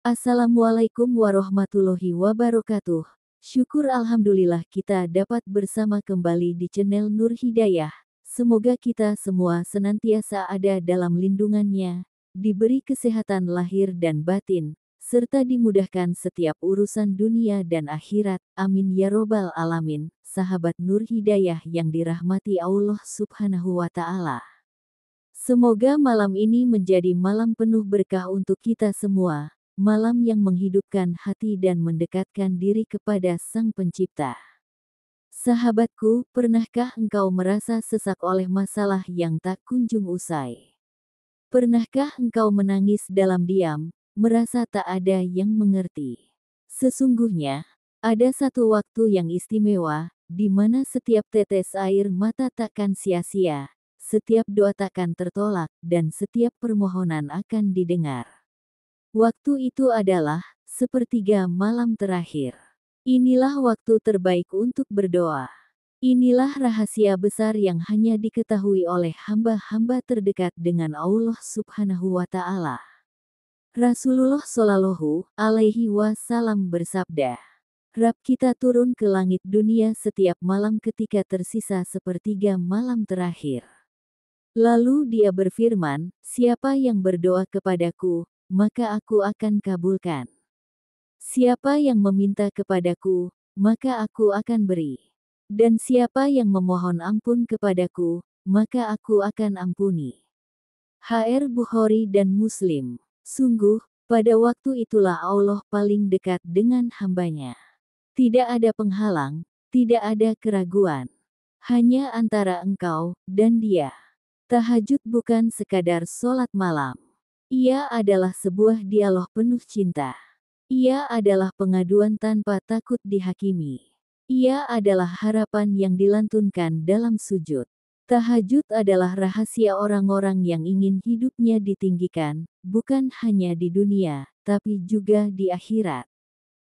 Assalamualaikum warahmatullahi wabarakatuh. Syukur alhamdulillah kita dapat bersama kembali di channel Nur Hidayah. Semoga kita semua senantiasa ada dalam lindungannya, diberi kesehatan lahir dan batin, serta dimudahkan setiap urusan dunia dan akhirat. Amin ya robbal alamin. Sahabat Nur Hidayah yang dirahmati Allah Subhanahu wa Ta'ala. Semoga malam ini menjadi malam penuh berkah untuk kita semua. Malam yang menghidupkan hati dan mendekatkan diri kepada Sang Pencipta. Sahabatku, pernahkah engkau merasa sesak oleh masalah yang tak kunjung usai? Pernahkah engkau menangis dalam diam, merasa tak ada yang mengerti? Sesungguhnya, ada satu waktu yang istimewa, di mana setiap tetes air mata takkan sia-sia, setiap doa takkan tertolak, dan setiap permohonan akan didengar. Waktu itu adalah sepertiga malam terakhir. Inilah waktu terbaik untuk berdoa. Inilah rahasia besar yang hanya diketahui oleh hamba-hamba terdekat dengan Allah Subhanahu wa Ta'ala. Rasulullah Shallallahu Alaihi Wasallam bersabda, Rabb kita turun ke langit dunia setiap malam ketika tersisa sepertiga malam terakhir. Lalu dia berfirman, siapa yang berdoa kepadaku, maka aku akan kabulkan. Siapa yang meminta kepadaku, maka aku akan beri. Dan siapa yang memohon ampun kepadaku, maka aku akan ampuni. HR Bukhari dan Muslim. Sungguh, pada waktu itulah Allah paling dekat dengan hambanya. Tidak ada penghalang, tidak ada keraguan. Hanya antara engkau dan Dia. Tahajud bukan sekadar sholat malam. Ia adalah sebuah dialog penuh cinta. Ia adalah pengaduan tanpa takut dihakimi. Ia adalah harapan yang dilantunkan dalam sujud. Tahajud adalah rahasia orang-orang yang ingin hidupnya ditinggikan, bukan hanya di dunia, tapi juga di akhirat.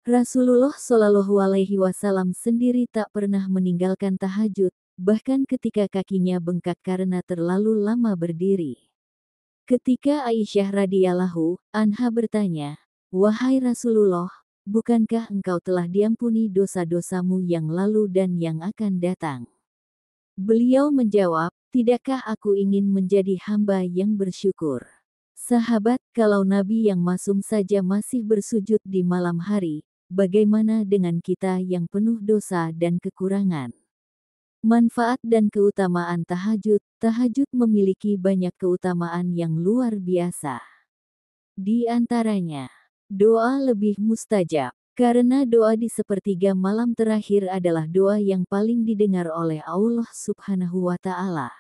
Rasulullah Shallallahu Alaihi Wasallam sendiri tak pernah meninggalkan tahajud, bahkan ketika kakinya bengkak karena terlalu lama berdiri. Ketika Aisyah radhiyallahu anha bertanya, "Wahai Rasulullah, bukankah engkau telah diampuni dosa-dosamu yang lalu dan yang akan datang?" Beliau menjawab, "Tidakkah aku ingin menjadi hamba yang bersyukur?" Sahabat, kalau Nabi yang maksum saja masih bersujud di malam hari, bagaimana dengan kita yang penuh dosa dan kekurangan? Manfaat dan keutamaan tahajud. Tahajud memiliki banyak keutamaan yang luar biasa. Di antaranya, doa lebih mustajab. Karena doa di sepertiga malam terakhir adalah doa yang paling didengar oleh Allah Subhanahu wa Ta'ala.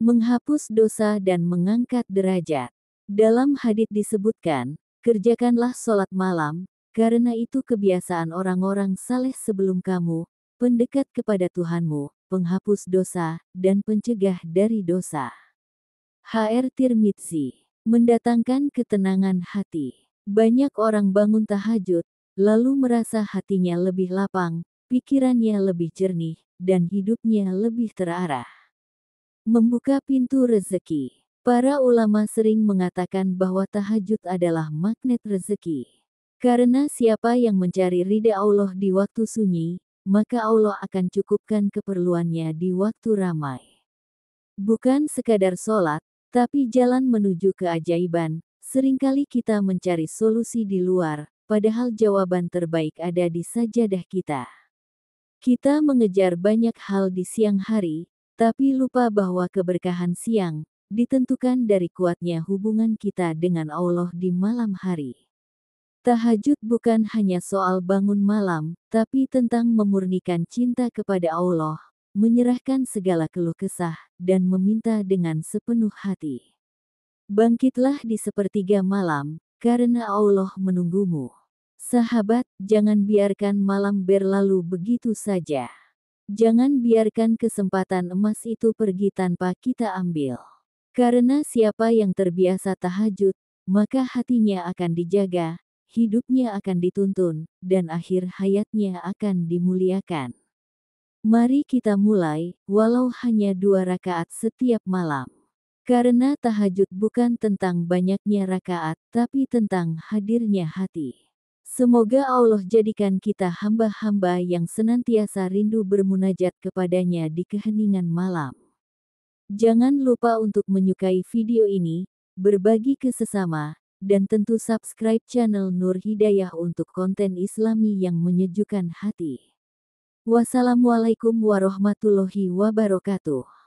Menghapus dosa dan mengangkat derajat. Dalam hadits disebutkan, kerjakanlah sholat malam, karena itu kebiasaan orang-orang saleh sebelum kamu, pendekat kepada Tuhanmu, penghapus dosa, dan pencegah dari dosa. HR Tirmidzi. Mendatangkan ketenangan hati. Banyak orang bangun tahajud, lalu merasa hatinya lebih lapang, pikirannya lebih jernih, dan hidupnya lebih terarah. Membuka pintu rezeki. Para ulama sering mengatakan bahwa tahajud adalah magnet rezeki. Karena siapa yang mencari ridha Allah di waktu sunyi, maka Allah akan cukupkan keperluannya di waktu ramai. Bukan sekadar sholat, tapi jalan menuju keajaiban. Seringkali kita mencari solusi di luar, padahal jawaban terbaik ada di sajadah kita. Kita mengejar banyak hal di siang hari, tapi lupa bahwa keberkahan siang ditentukan dari kuatnya hubungan kita dengan Allah di malam hari. Tahajud bukan hanya soal bangun malam, tapi tentang memurnikan cinta kepada Allah, menyerahkan segala keluh kesah, dan meminta dengan sepenuh hati. Bangkitlah di sepertiga malam, karena Allah menunggumu. Sahabat, jangan biarkan malam berlalu begitu saja. Jangan biarkan kesempatan emas itu pergi tanpa kita ambil. Karena siapa yang terbiasa tahajud, maka hatinya akan dijaga, hidupnya akan dituntun, dan akhir hayatnya akan dimuliakan. Mari kita mulai, walau hanya 2 rakaat setiap malam. Karena tahajud bukan tentang banyaknya rakaat, tapi tentang hadirnya hati. Semoga Allah jadikan kita hamba-hamba yang senantiasa rindu bermunajat kepadanya di keheningan malam. Jangan lupa untuk menyukai video ini, berbagi ke sesama, dan tentu subscribe channel Nur Hidayah untuk konten Islami yang menyejukkan hati. Wassalamualaikum warahmatullahi wabarakatuh.